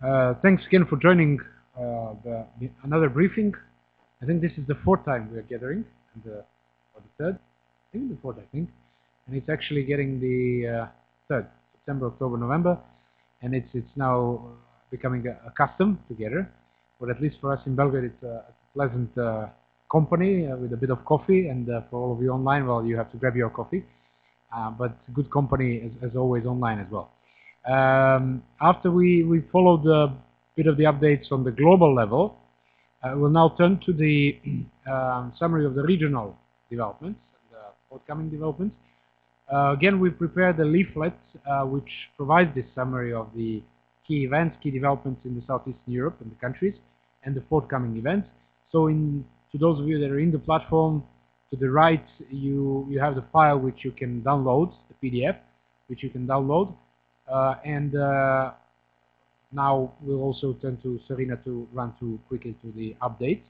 Thanks again for joining another briefing. I think this is the fourth time we are gathering, or the third. I think the fourth, I think. And it's actually getting the third, September, October, November. And it's now becoming a custom together. But at least for us in Belgrade, it's a pleasant company with a bit of coffee. And for all of you online, well, you have to grab your coffee. But good company as always online as well. After we followed a bit of the updates on the global level, we'll now turn to the summary of the regional developments and forthcoming developments. Again, we prepared a leaflet which provides this summary of the key events, key developments in the Southeastern Europe and the countries, and the forthcoming events. So to those of you that are in the platform, to the right, you have the file which you can download, the PDF, which you can download. Now we'll also turn to Serena to run through quickly to the updates.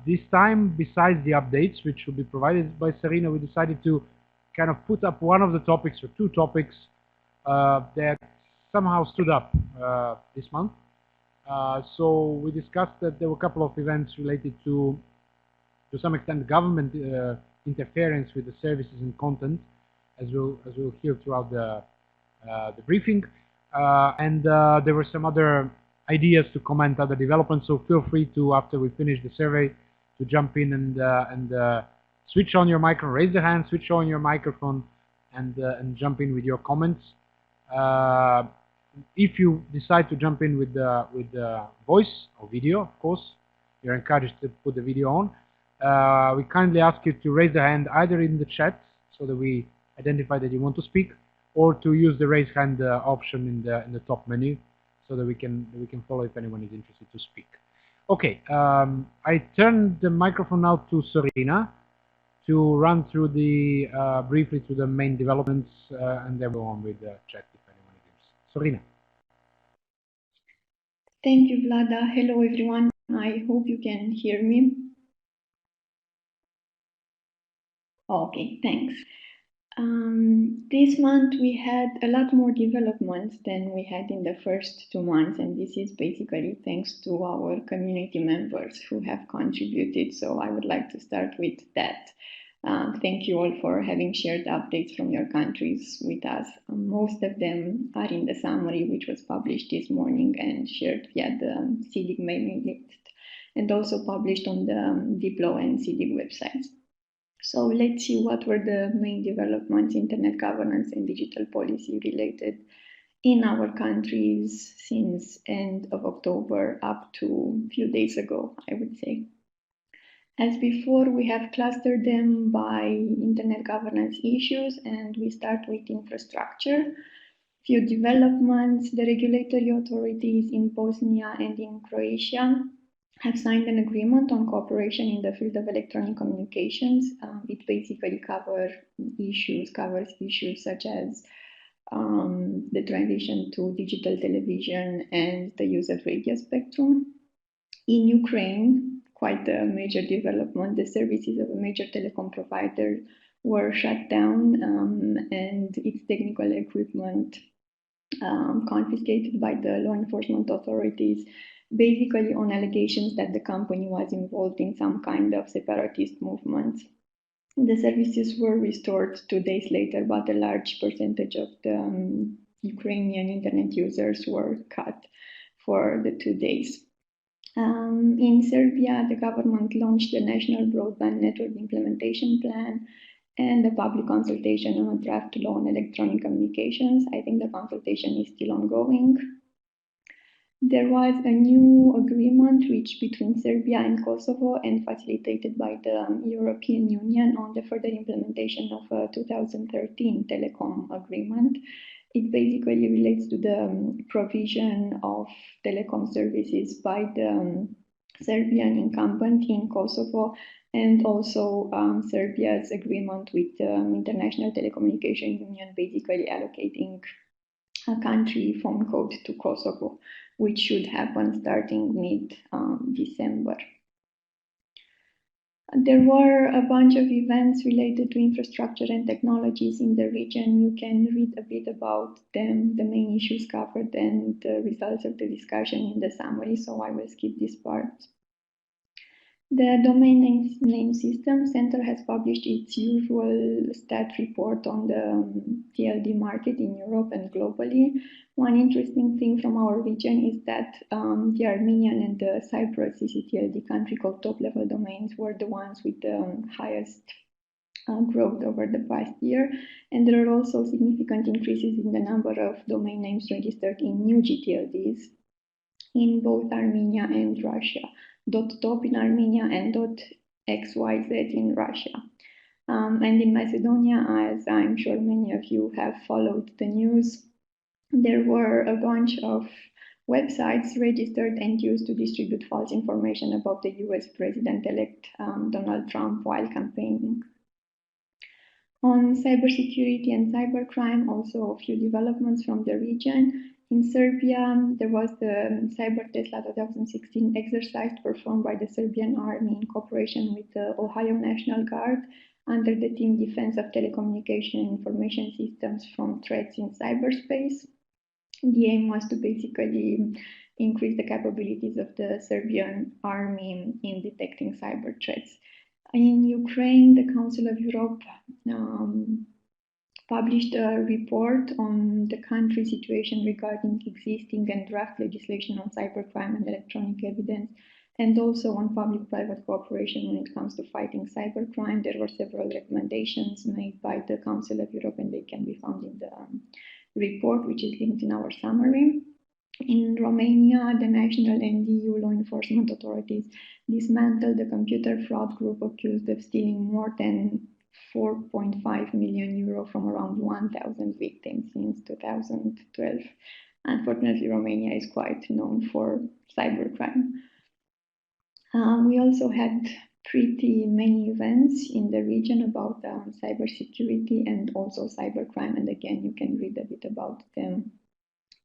This time, besides the updates, which will be provided by Serena, we decided to kind of put up one of the topics or two topics that somehow stood up this month. So we discussed that there were a couple of events related to some extent, government interference with the services and content, as we'll hear throughout the briefing. There were some other ideas to comment other developments, so feel free to, after we finish the survey, to jump in and switch on your microphone, raise the hand, switch on your microphone, and jump in with your comments. If you decide to jump in with the voice or video, of course, you're encouraged to put the video on. We kindly ask you to raise the hand either in the chat so that we identify that you want to speak, or to use the raise hand option in the top menu so that we can follow if anyone is interested to speak. Okay, I turn the microphone now to Serena to run through the briefly through the main developments, and then we'll go on with the chat if anyone is interested. Serena. Thank you, Vlada. Hello, everyone. I hope you can hear me. Okay, thanks. This month we had a lot more developments than we had in the first 2 months, and this is basically thanks to our community members who have contributed. So I would like to start with that. Thank you all for having shared updates from your countries with us. Most of them are in the summary, which was published this morning and shared via the CIDIG mailing list, and also published on the Diplo and CIDIG websites. So let's see what were the main developments, internet governance and digital policy related in our countries since end of October up to a few days ago, I would say. As before, we have clustered them by internet governance issues, and we start with infrastructure. Few developments: the regulatory authorities in Bosnia and in Croatia have signed an agreement on cooperation in the field of electronic communications. It basically covers issues such as the transition to digital television and the use of radio spectrum. In Ukraine, quite a major development, the services of a major telecom provider were shut down and its technical equipment confiscated by the law enforcement authorities, basically on allegations that the company was involved in some kind of separatist movement. The services were restored 2 days later, but a large percentage of the Ukrainian internet users were cut for the 2 days. In Serbia, the government launched the National Broadband Network Implementation Plan and a public consultation on a draft law on electronic communications. I think the consultation is still ongoing. There was a new agreement reached between Serbia and Kosovo and facilitated by the European Union on the further implementation of a 2013 telecom agreement. It basically relates to the provision of telecom services by the Serbian incumbent in Kosovo, and also Serbia's agreement with the International Telecommunication Union, basically allocating a country phone code to Kosovo, which should happen starting mid-December. There were a bunch of events related to infrastructure and technologies in the region. You can read a bit about them, the main issues covered, and the results of the discussion in the summary, so I will skip this part. The domain name system center has published its usual stat report on the TLD market in Europe and globally. One interesting thing from our region is that the Armenian and the Cyprus CCTLD country called top-level domains were the ones with the highest growth over the past year, and there are also significant increases in the number of domain names registered in new GTLDs in both Armenia and Russia. .top in Armenia and .xyz in Russia. And in Macedonia, as I'm sure many of you have followed the news, there were a bunch of websites registered and used to distribute false information about the US President-elect Donald Trump while campaigning. On cybersecurity and cybercrime, also a few developments from the region. In Serbia, there was the Cyber Tesla 2016 exercise performed by the Serbian Army in cooperation with the Ohio National Guard under the Team Defense of Telecommunication and Information Systems from Threats in Cyberspace. The aim was to basically increase the capabilities of the Serbian Army in detecting cyber threats. In Ukraine, the Council of Europe published a report on the country's situation regarding existing and draft legislation on cybercrime and electronic evidence, and also on public-private cooperation when it comes to fighting cybercrime. There were several recommendations made by the Council of Europe, and they can be found in the report, which is linked in our summary. In Romania, the national and EU law enforcement authorities dismantled the computer fraud group accused of stealing more than 4.5 million euro from around 1,000 victims since 2012. Unfortunately, Romania is quite known for cybercrime. We also had pretty many events in the region about cybersecurity and also cybercrime, and again, you can read a bit about them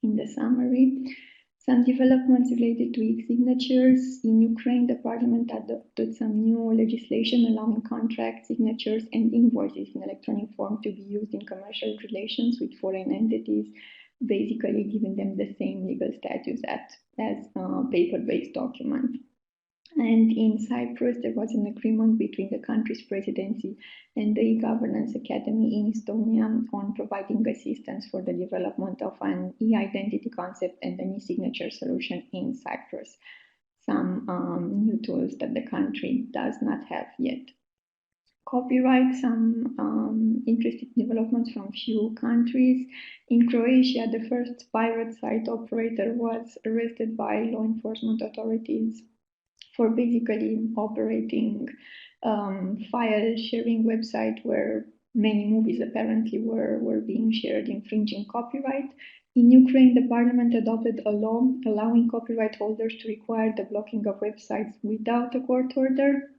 in the summary. Some developments related to e-signatures. In Ukraine, the parliament adopted some new legislation allowing contract signatures and invoices in electronic form to be used in commercial relations with foreign entities, basically giving them the same legal status as paper-based document. And in Cyprus, there was an agreement between the country's presidency and the e-Governance Academy in Estonia on providing assistance for the development of an e-identity concept and an e-signature solution in Cyprus. Some new tools that the country does not have yet. Copyright, some interesting developments from few countries. In Croatia, the first pirate site operator was arrested by law enforcement authorities for basically operating file sharing website where many movies apparently were being shared, infringing copyright. In Ukraine, the parliament adopted a law allowing copyright holders to require the blocking of websites without a court order.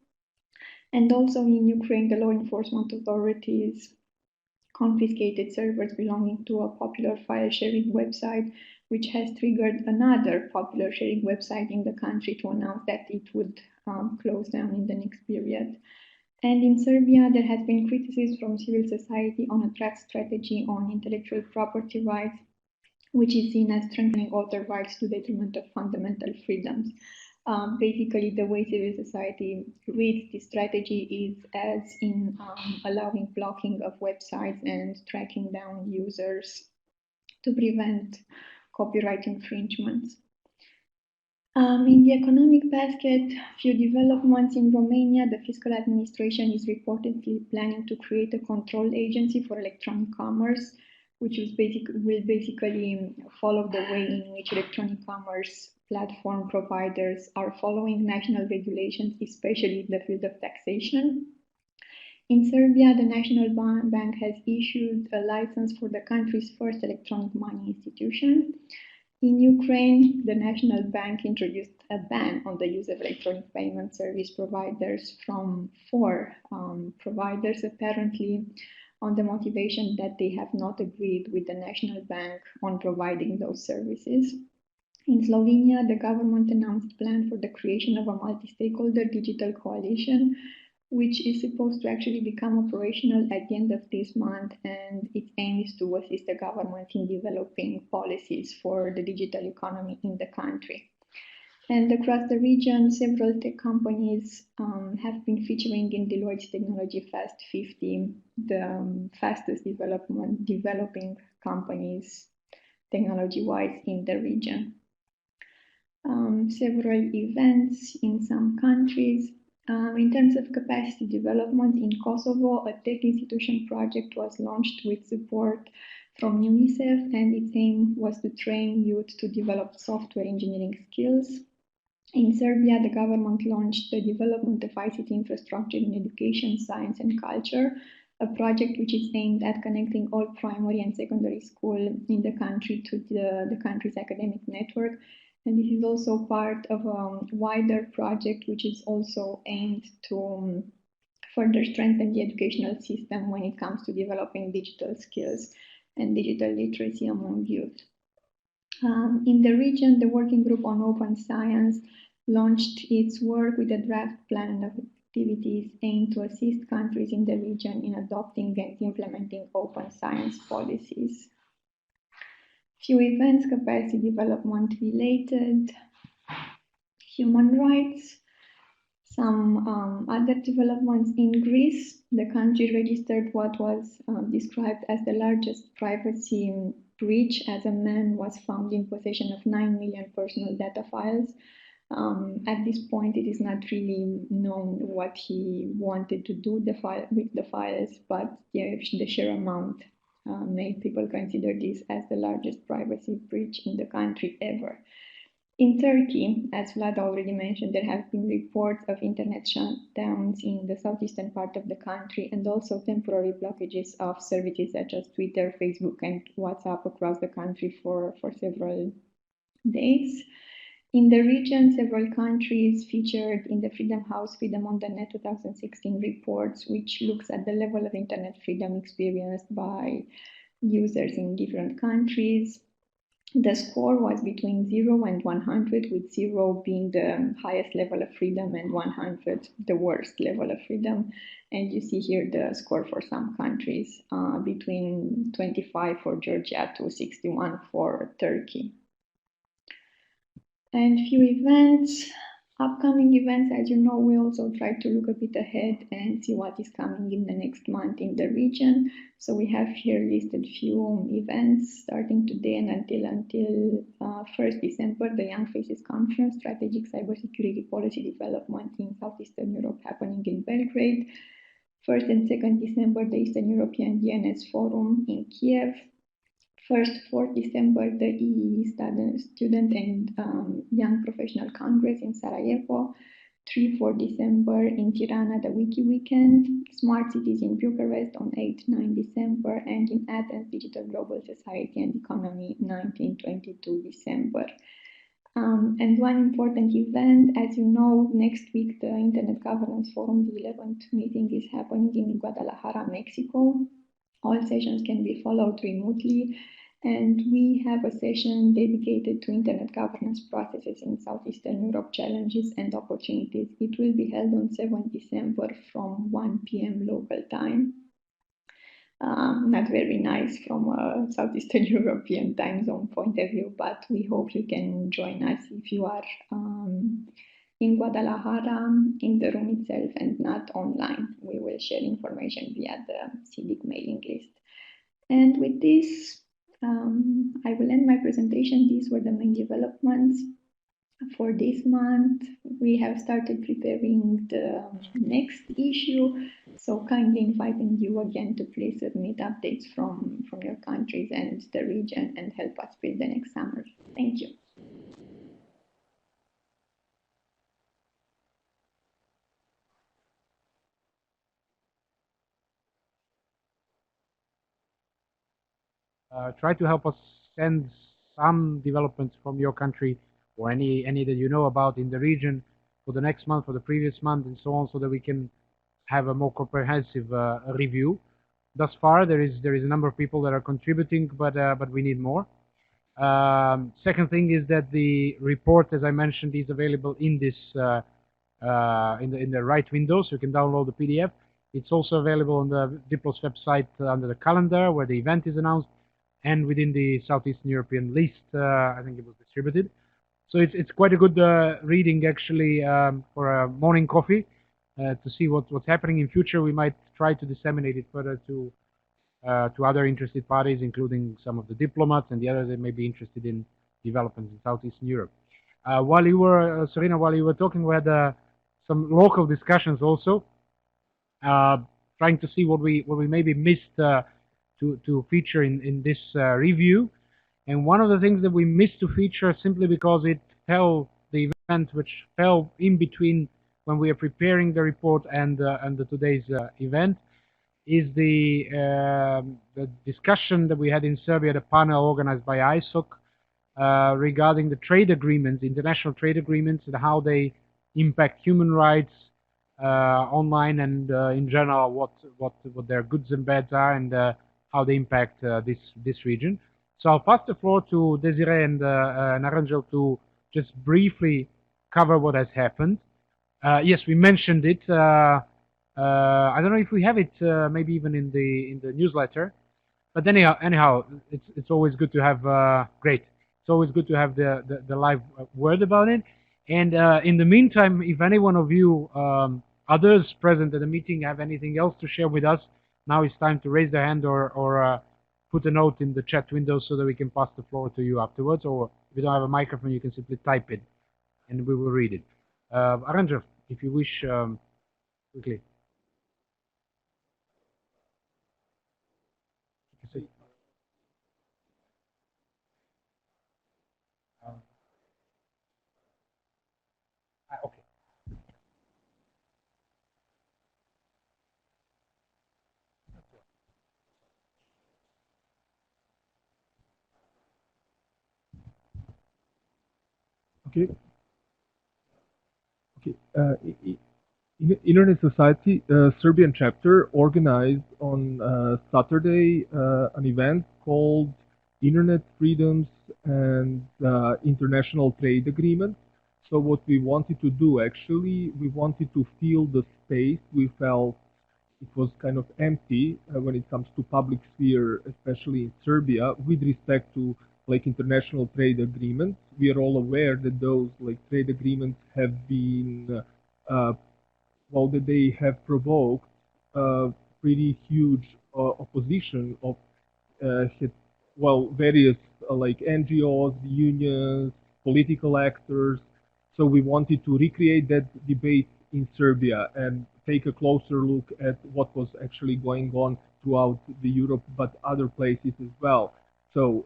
And also in Ukraine, the law enforcement authorities confiscated servers belonging to a popular file sharing website, which has triggered another popular sharing website in the country to announce that it would close down in the next period. And in Serbia, there has been criticism from civil society on a draft strategy on intellectual property rights, which is seen as strengthening author rights to the detriment of fundamental freedoms. Basically, the way civil society reads this strategy is as in allowing blocking of websites and tracking down users to prevent copyright infringements. In the economic basket, few developments in Romania. The fiscal administration is reportedly planning to create a control agency for electronic commerce, which will basically follow the way in which electronic commerce platform providers are following national regulations, especially in the field of taxation. In Serbia, the National Bank has issued a license for the country's first electronic money institution. In Ukraine, the National Bank introduced a ban on the use of electronic payment service providers from 4 providers, apparently on the motivation that they have not agreed with the National Bank on providing those services. In Slovenia, the government announced a plan for the creation of a multi-stakeholder digital coalition which is supposed to actually become operational at the end of this month, and its aim is to assist the government in developing policies for the digital economy in the country. And across the region, several tech companies have been featuring in Deloitte's Technology Fast 50, the fastest developing companies technology-wise in the region. Several events in some countries. In terms of capacity development in Kosovo, a tech institution project was launched with support from UNICEF, and its aim was to train youth to develop software engineering skills. In Serbia, the government launched the development of ICT infrastructure in education, science, and culture, a project which is aimed at connecting all primary and secondary school in the country to the country's academic network. And this is also part of a wider project which is also aimed to further strengthen the educational system when it comes to developing digital skills and digital literacy among youth. In the region, the Working Group on Open Science launched its work with a draft plan of activities aimed to assist countries in the region in adopting and implementing open science policies. Few events, capacity development related, human rights, some other developments in Greece. The country registered what was described as the largest privacy breach, as a man was found in possession of 9 million personal data files. At this point, it is not really known what he wanted to do with the files, but the sheer amount made people consider this as the largest privacy breach in the country ever. In Turkey, as Vlad already mentioned, there have been reports of internet shutdowns in the southeastern part of the country, and also temporary blockages of services such as Twitter, Facebook, and WhatsApp across the country for several days. In the region, several countries featured in the Freedom House Freedom on the Net 2016 reports, which looks at the level of internet freedom experienced by users in different countries. The score was between 0 and 100, with 0 being the highest level of freedom and 100 the worst level of freedom. And you see here the score for some countries, between 25 for Georgia to 61 for Turkey. And few events, upcoming events. As you know, we also try to look a bit ahead and see what is coming in the next month in the region. So we have here listed few events starting today and until 1st December, the Young Faces Conference, Strategic Cybersecurity Policy Development in Southeastern Europe, happening in Belgrade. 1st and 2nd December, the Eastern European DNS Forum in Kiev. 1st, 4th December, the EE Student and Young Professional Congress in Sarajevo. 3, 4 December in Tirana, the Wiki Weekend. Smart Cities in Bucharest on 8, 9 December. And in Athens, Digital Global Society and Economy, 19, 22 December. And one important event, as you know, next week the Internet Governance Forum, the 11th meeting, is happening in Guadalajara, Mexico. All sessions can be followed remotely, and we have a session dedicated to internet governance processes in Southeastern Europe, challenges and opportunities. It will be held on 7 December from 1 p.m. local time. Not very nice from a Southeastern European time zone point of view, but we hope you can join us if you are in Guadalajara, in the room itself, and not online. We will share information via the CIDIC mailing list. And with this, I will end my presentation. These were the main developments for this month. We have started preparing the next issue, so kindly inviting you again to please submit updates from your countries and the region and help us build the next summer. Thank you. Try to help us send some developments from your country or any that you know about in the region for the next month, for the previous month, and so on, so that we can have a more comprehensive review. Thus far, there is a number of people that are contributing, but we need more. Second thing is that the report, as I mentioned, is available in this in the right window, so you can download the PDF. It's also available on the Diplos website under the calendar where the event is announced, and within the Southeastern European list. I think it was distributed. So it's quite a good reading actually for a morning coffee to see what's happening in future. We might try to disseminate it further to other interested parties, including some of the diplomats and the others that may be interested in developments in Southeastern Europe. While you were, Serena, while you were talking, we had some local discussions also, trying to see what we maybe missed to feature in this review. And one of the things that we missed to feature simply because it fell, the event which fell in between when we are preparing the report and today's event, is the discussion that we had in Serbia, the panel organized by ISOC, regarding the trade agreements, international trade agreements, and how they impact human rights online and in general, what their goods and bads are, and how they impact this region. So I'll pass the floor to Desiree and Naranjel to just briefly cover what has happened. Yes, we mentioned it. I don't know if we have it, maybe even in the newsletter. But anyhow, it's always good to have great. It's always good to have the live word about it. And in the meantime, if any one of you others present at the meeting have anything else to share with us, now it's time to raise the hand or put a note in the chat window so that we can pass the floor to you afterwards. Or if you don't have a microphone, you can simply type it, and we will read it. Aranja, if you wish, quickly. Okay. Okay. Okay. Internet Society Serbian chapter organized on Saturday an event called Internet Freedoms and International Trade Agreement. So what we wanted to do actually, we wanted to fill the space. We felt it was kind of empty when it comes to public sphere, especially in Serbia, with respect to like international trade agreements. We are all aware that those like trade agreements have been well, that they have provoked pretty huge opposition of well, various like NGOs, unions, political actors. So we wanted to recreate that debate in Serbia and take a closer look at what was actually going on throughout the Europe, but other places as well. So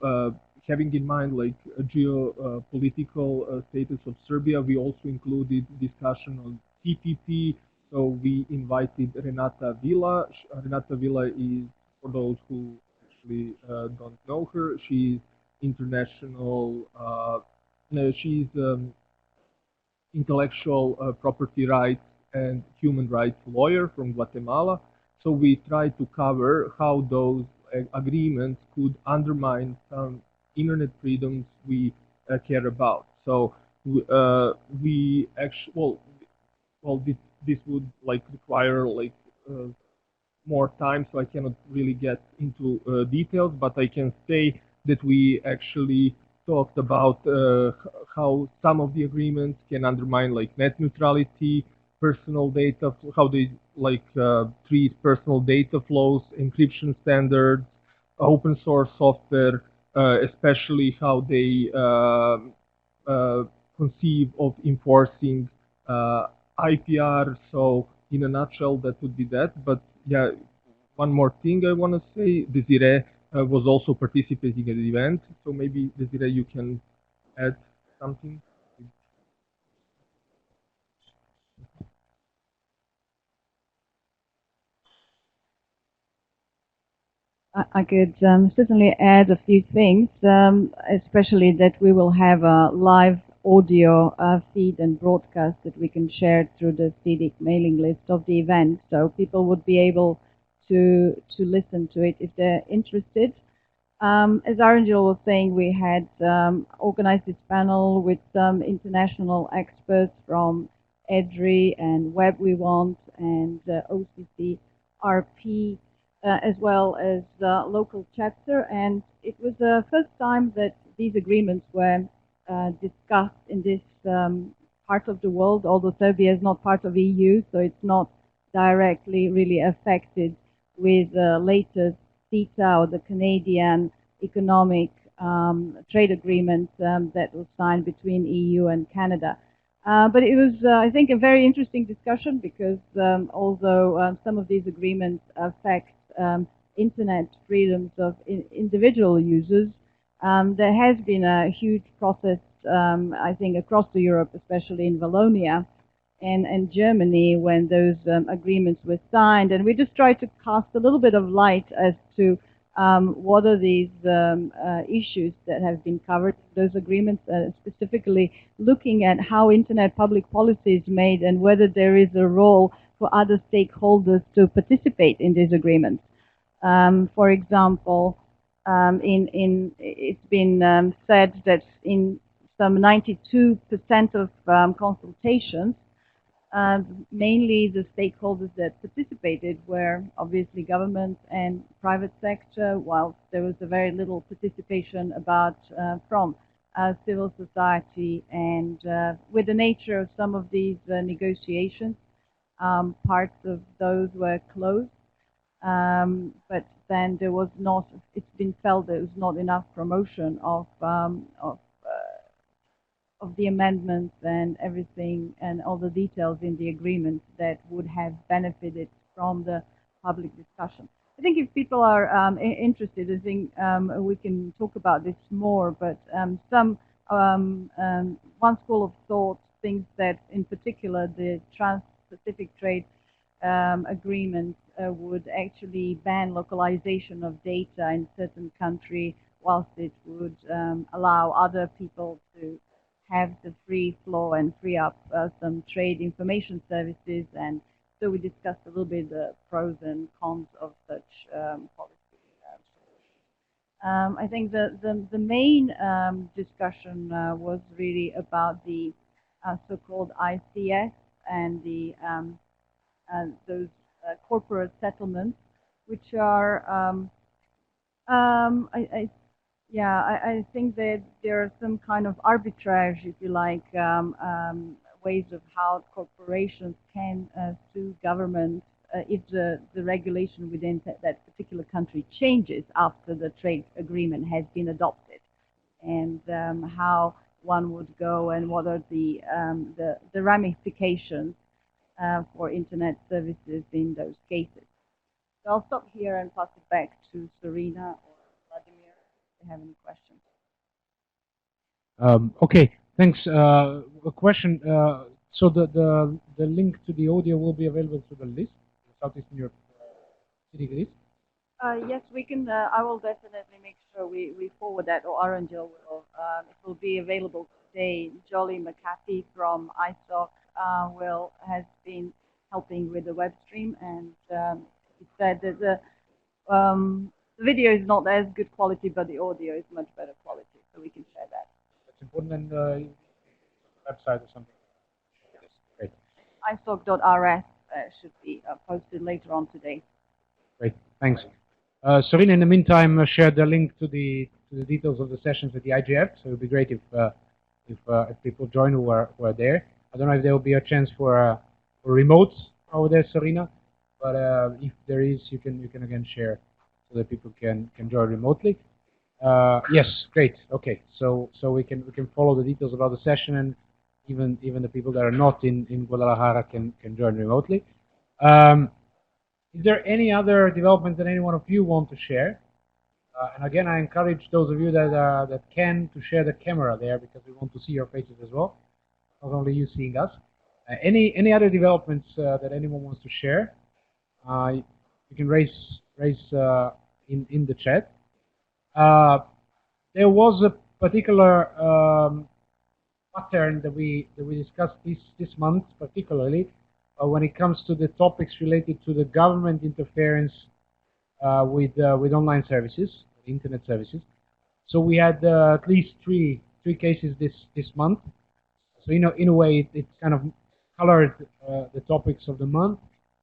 having in mind like a geopolitical status of Serbia, we also included discussion on TPP. So we invited Renata Vila. Renata Vila is, for those who actually don't know her, she's international, she's intellectual property rights and human rights lawyer from Guatemala. So we try to cover how those agreements could undermine some internet freedoms we care about. So we actually, well, this would like require like more time, so I cannot really get into details, but I can say that we actually talked about how some of the agreements can undermine like net neutrality, personal data, how they like treat personal data flows, encryption standards, open source software, especially how they conceive of enforcing IPR. So in a nutshell, that would be that. But yeah, one more thing I want to say, Desiree was also participating at the event. So maybe Desiree, you can add something. I could certainly add a few things, especially that we will have a live audio feed and broadcast that we can share through the CDIC mailing list of the event, so people would be able to listen to it if they're interested. As Arangel was saying, we had organized this panel with some international experts from EDRI and Web We Want and OCC RP, as well as the local chapter. And it was the first time that these agreements were discussed in this part of the world, although Serbia is not part of EU, so it's not directly really affected with the latest CETA or the Canadian economic trade agreement that was signed between EU and Canada. But it was, I think, a very interesting discussion because although some of these agreements affect internet freedoms of individual users, there has been a huge process, I think, across Europe, especially in Wallonia and Germany, when those agreements were signed. And we just tried to cast a little bit of light as to what are these issues that have been covered in those agreements, specifically looking at how internet public policy is made and whether there is a role for other stakeholders to participate in these agreements. For example, it's been said that in some 92% of consultations, mainly the stakeholders that participated were obviously government and private sector, whilst there was a very little participation from civil society. And with the nature of some of these negotiations, parts of those were closed. But then there was not, it's been felt there was not enough promotion of the amendments and everything and all the details in the agreement that would have benefited from the public discussion. I think if people are interested, I think we can talk about this more, but one school of thought thinks that in particular the Trans-Pacific Trade Agreement would actually ban localization of data in certain country, whilst it would allow other people to have the free flow and free up some trade information services. And so we discussed a little bit the pros and cons of such policy. I think the main discussion was really about the so-called ICS and the those corporate settlements, which are I think that there are some kind of arbitrage, if you like, ways of how corporations can sue governments if the regulation within that particular country changes after the trade agreement has been adopted, and how one would go and what are the ramifications for internet services in those cases. So I'll stop here and pass it back to Serena or Vladimir if they have any questions. Okay, thanks. A question. So the link to the audio will be available to the list, the Southeastern Europe CIDIC list? Yes, we can. I will definitely make sure we forward that, or Arangel will. It will be available today. Jolly McCarthy from ISOC has been helping with the web stream, and he said that the video is not as good quality, but the audio is much better quality, so we can share that. That's important, and website or something. Yes, great. ISOC.rs should be posted later on today. Great, thanks. Serena, in the meantime, shared the link to the details of the sessions at the IGF. So it would be great if people join who are there. I don't know if there will be a chance for remote over there, Serena, but if there is, you can again share so that people can join remotely. Yes, great. Okay, so we can follow the details about the session, and even the people that are not in Guadalajara can join remotely. Is there any other development that any one of you want to share? And again, I encourage those of you that can to share the camera there, because we want to see your faces as well, not only you seeing us. Any other developments that anyone wants to share? You can raise in the chat. There was a particular pattern that we discussed this month, particularly when it comes to the topics related to the government interference with online services, internet services. So we had at least three cases this month. So in a way, it kind of colored the topics of the month.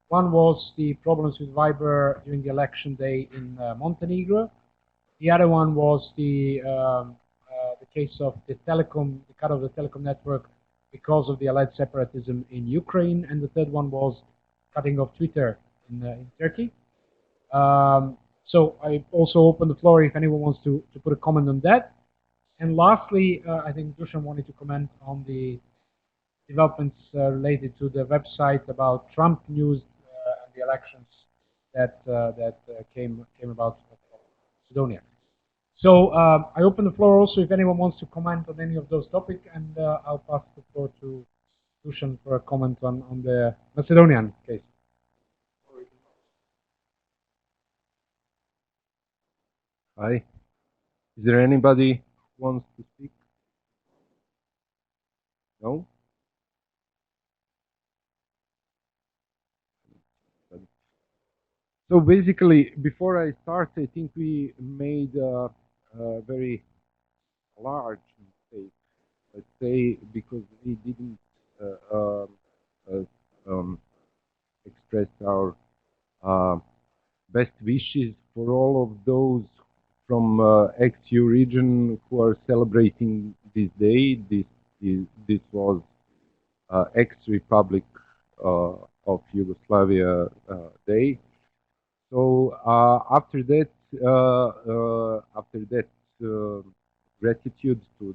One was the problems with Viber during the election day in Montenegro. The other one was the case of the cut of the telecom network because of the alleged separatism in Ukraine, and the third one was cutting of Twitter in Turkey. So I also open the floor if anyone wants to put a comment on that. And lastly, I think Dusan wanted to comment on the developments related to the website about Trump news and the elections that came about from Macedonia. So I open the floor also if anyone wants to comment on any of those topics, and I'll pass the floor to Dusan for a comment on the Macedonian case. Hi. Is there anybody who wants to speak? No? So basically, before I start, I think we made a very large mistake, let's say, because we didn't express our best wishes for all of those from ex-EU region who are celebrating this day. This was ex-Republic of Yugoslavia Day. So after that, gratitude to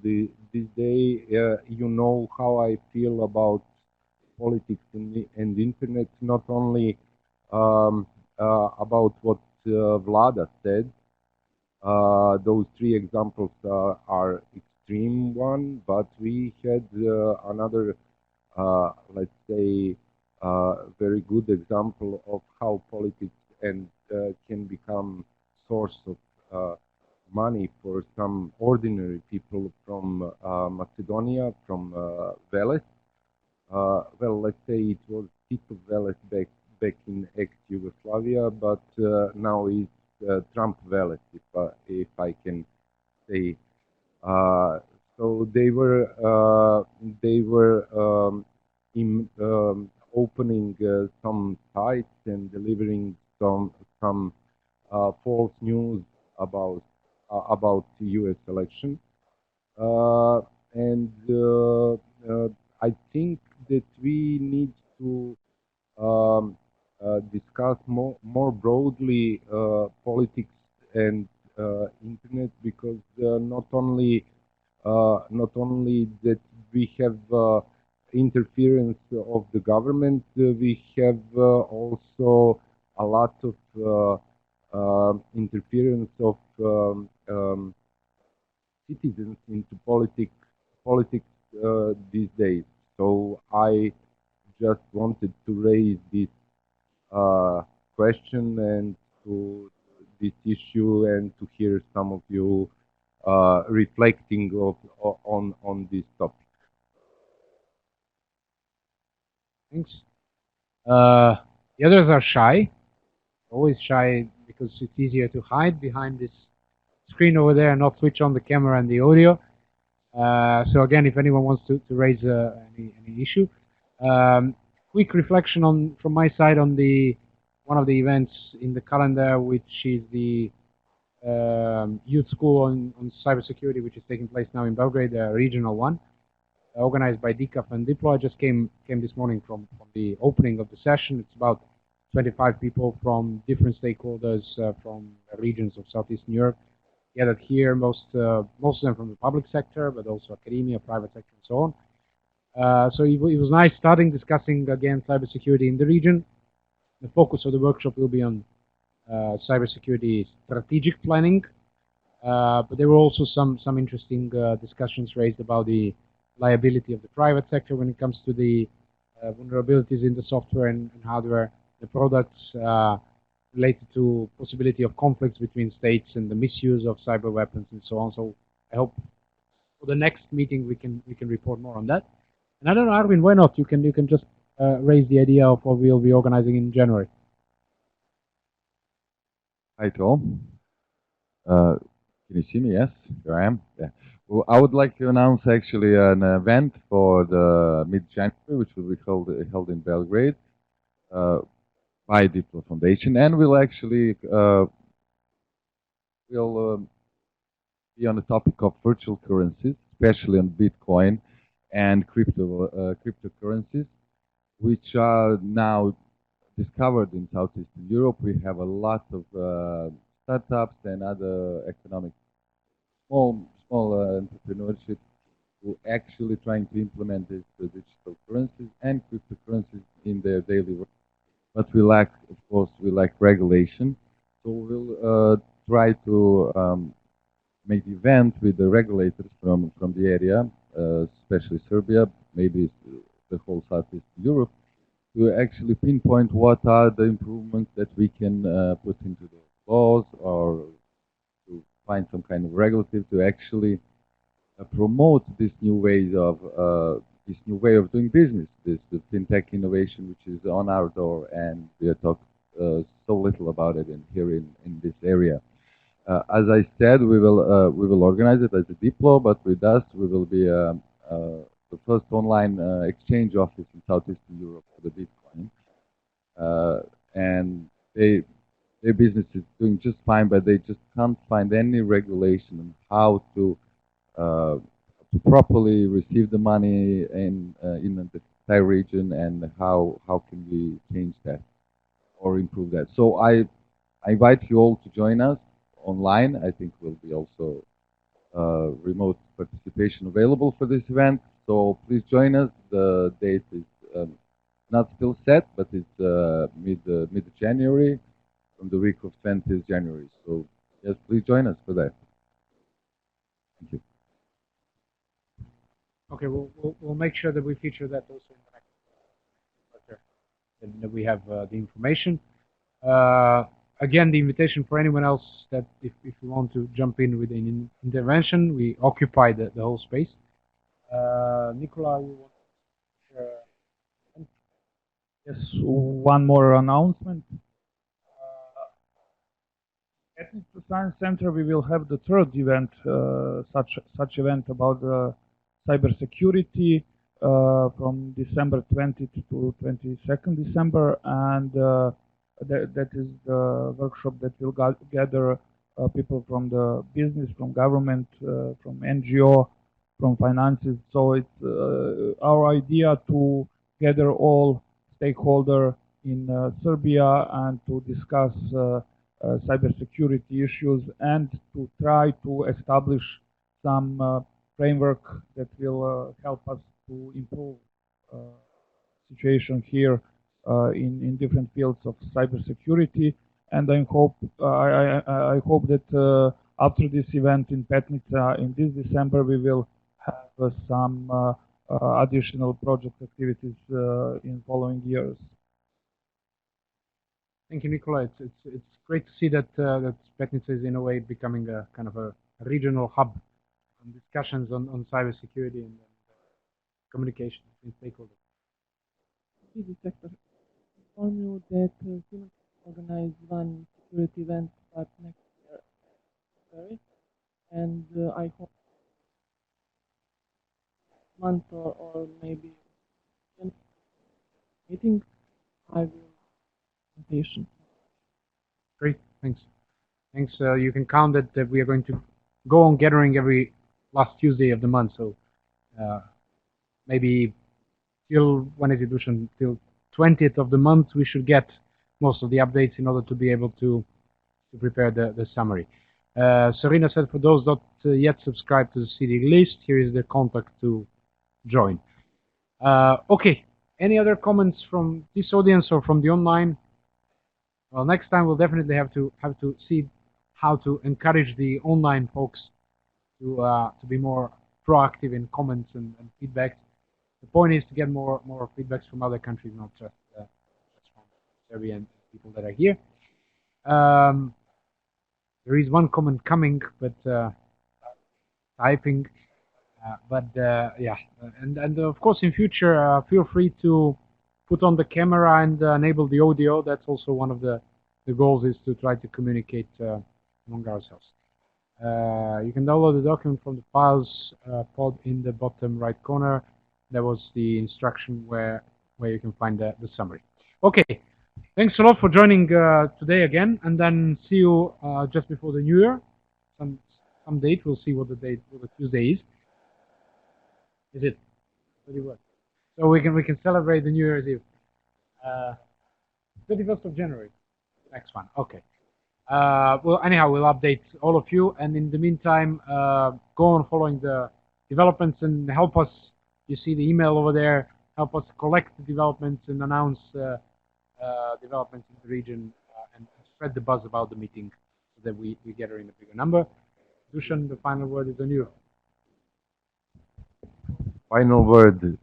this day, you know how I feel about politics and internet, not only about what Vlada said. Those three examples are extreme one, but we had another, let's say, very good example of how politics and can become source of money for some ordinary people from Macedonia, from Veles. Well, let's say it was Tito Veles back in ex-Yugoslavia, but now it's Trump Veles, if I can say. So they were opening some sites and delivering some false news about the U.S. election, and I think that we need to discuss more broadly politics and internet, because not only that we have interference of the government, we have also a lot of interference of citizens into politics these days. So I just wanted to raise this question and to this issue, and to hear some of you reflecting on this topic. Thanks. The others are shy, always shy, because it's easier to hide behind this screen over there and not switch on the camera and the audio. So again, if anyone wants to raise any issue, quick reflection from my side on one of the events in the calendar, which is the youth school on cybersecurity, which is taking place now in Belgrade, the regional one, organized by DICAF and Diplo. I just came this morning from the opening of the session. It's about 25 people from different stakeholders from regions of Southeastern Europe gathered here, most of them from the public sector, but also academia, private sector, and so on. So it was nice starting discussing again cybersecurity in the region. The focus of the workshop will be on cybersecurity strategic planning, but there were also some interesting discussions raised about the liability of the private sector when it comes to the vulnerabilities in the software and hardware, the products related to possibility of conflicts between states and the misuse of cyber weapons and so on. So I hope for the next meeting we can report more on that. And I don't know, Arvin, why not? You can just raise the idea of what we'll be organizing in January. Hi to all. Can you see me? Yes, here I am. Yeah. Well, I would like to announce actually an event for the mid-January, which will be held in Belgrade by Diplo Foundation, and will actually will be on the topic of virtual currencies, especially on Bitcoin and cryptocurrencies, which are now discovered in Southeastern Europe. We have a lot of startups and other economic small entrepreneurship who actually trying to implement these digital currencies and cryptocurrencies in their daily work. But we lack, of course, regulation. So we'll try to make the event with the regulators from the area, especially Serbia, maybe the whole Southeastern Europe, to actually pinpoint what are the improvements that we can put into the laws, or to find some kind of regulative to actually promote this new way of doing business, this the fintech innovation which is on our door, and we are talking so little about it here in this area. As I said, we will organize it as a Diplo, but with us we will be the first online exchange office in Southeastern Europe for the Bitcoin, and their business is doing just fine, but they just can't find any regulation on how to properly receive the money in the entire region, and how can we change that or improve that. So I invite you all to join us online. I think will be also remote participation available for this event. So please join us. The date is not still set, but it's mid-January, from the week of 20th January. So yes, please join us for that. Thank you. Okay, we'll make sure that we feature that also in the next letter, and that we have the information. Again, the invitation for anyone else that if you want to jump in with an intervention, we occupy the whole space. Nicola, you want to share? Yes, one more announcement. At the Science Center, we will have the third event, such event about cybersecurity from December 20th to 22nd December, and that is the workshop that will gather people from the business, from government, from NGO, from finances. So it's our idea to gather all stakeholders in Serbia and to discuss cybersecurity issues, and to try to establish some framework that will help us to improve situation here in different fields of cybersecurity. And I hope that after this event in Petnica in this December, we will have some additional project activities in following years. Thank you, Nicola. It's great to see that that Petnica is in a way becoming a kind of a regional hub on discussions on cybersecurity and communication between stakeholders. This sector inform you that Finland organized one security event start next year, February, and I hope month or maybe meeting I will presentation. Great, thanks. Thanks. You can count that we are going to go on gathering every last Tuesday of the month. So maybe till till 20th of the month, we should get most of the updates in order to be able to prepare the summary. Serena said, for those not yet subscribed to the CD list, here is the contact to join. Okay, any other comments from this audience or from the online? Well, next time we'll definitely have to see how to encourage the online folks to be more proactive in comments and feedback. The point is to get more feedbacks from other countries, not just from Serbian people that are here. There is one comment coming, but typing. Yeah, and of course in future, feel free to put on the camera and enable the audio. That's also one of the goals, is to try to communicate among ourselves. You can download the document from the files pod in the bottom right corner. That was the instruction where you can find the summary. Okay, thanks a lot for joining today again, and then see you just before the New Year. Some date. We'll see what the Tuesday is. Is it? Very well. So we can celebrate the New Year's Eve. 31st of January. Next one. Okay. Well, anyhow, we'll update all of you, and in the meantime, go on following the developments and help us. You see the email over there. Help us collect the developments and announce developments in the region and spread the buzz about the meeting so that we gather in a bigger number. Dusan, the final word is on you. Final word,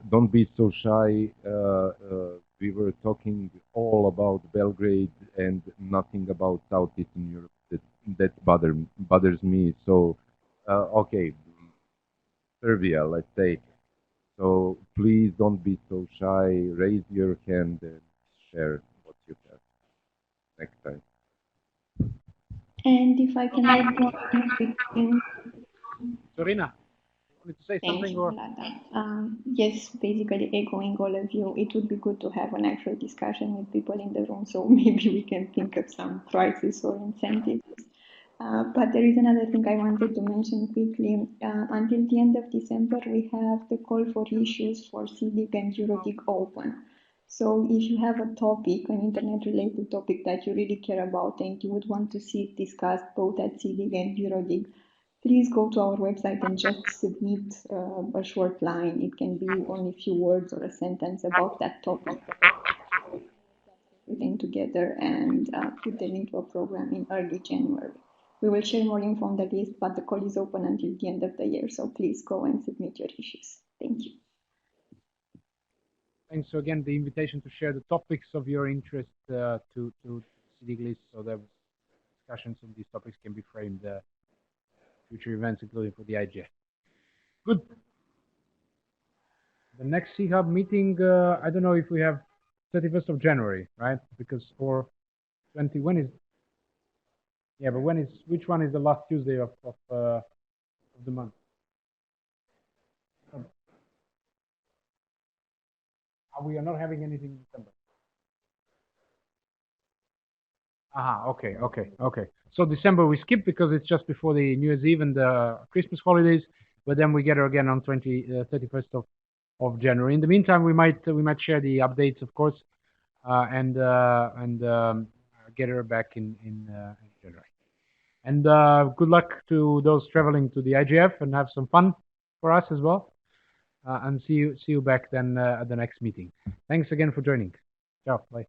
don't be so shy. We were talking all about Belgrade and nothing about Southeastern Europe. That bothers me. So, okay, Serbia, let's say. So please don't be so shy. Raise your hand and share what you have next time. And if I can add one quick thing. Sorina, you wanted to say Thank something? you, Or? Vlada. Yes, basically echoing all of you, it would be good to have an actual discussion with people in the room, so maybe we can think of some prizes or incentives. But there is another thing I wanted to mention quickly. Until the end of December, we have the call for issues for CDIG and Eurodig open. So if you have a topic, an internet-related topic that you really care about and you would want to see it discussed both at CDIG and Eurodig, please go to our website and just submit a short line. It can be only a few words or a sentence about that topic. Everything together and put them into a program in early January. We will share more info on the list, but the call is open until the end of the year, so please go and submit your issues. Thank you. Thanks. So again, the invitation to share the topics of your interest to CDIG list, so that discussions on these topics can be framed future events, including for the IGF. Good. The next C-Hub meeting, I don't know if we have 31st of January, right? Because for 20, when is? Yeah, but when is? Which one is the last Tuesday of the month? We are not having anything in December. Okay. So December we skip because it's just before the New Year's Eve and the Christmas holidays, but then we gather again on 31st of January. In the meantime, we might share the updates, of course, and gather back in January. And good luck to those traveling to the IGF and have some fun for us as well. And see you back then at the next meeting. Thanks again for joining. Ciao. Bye.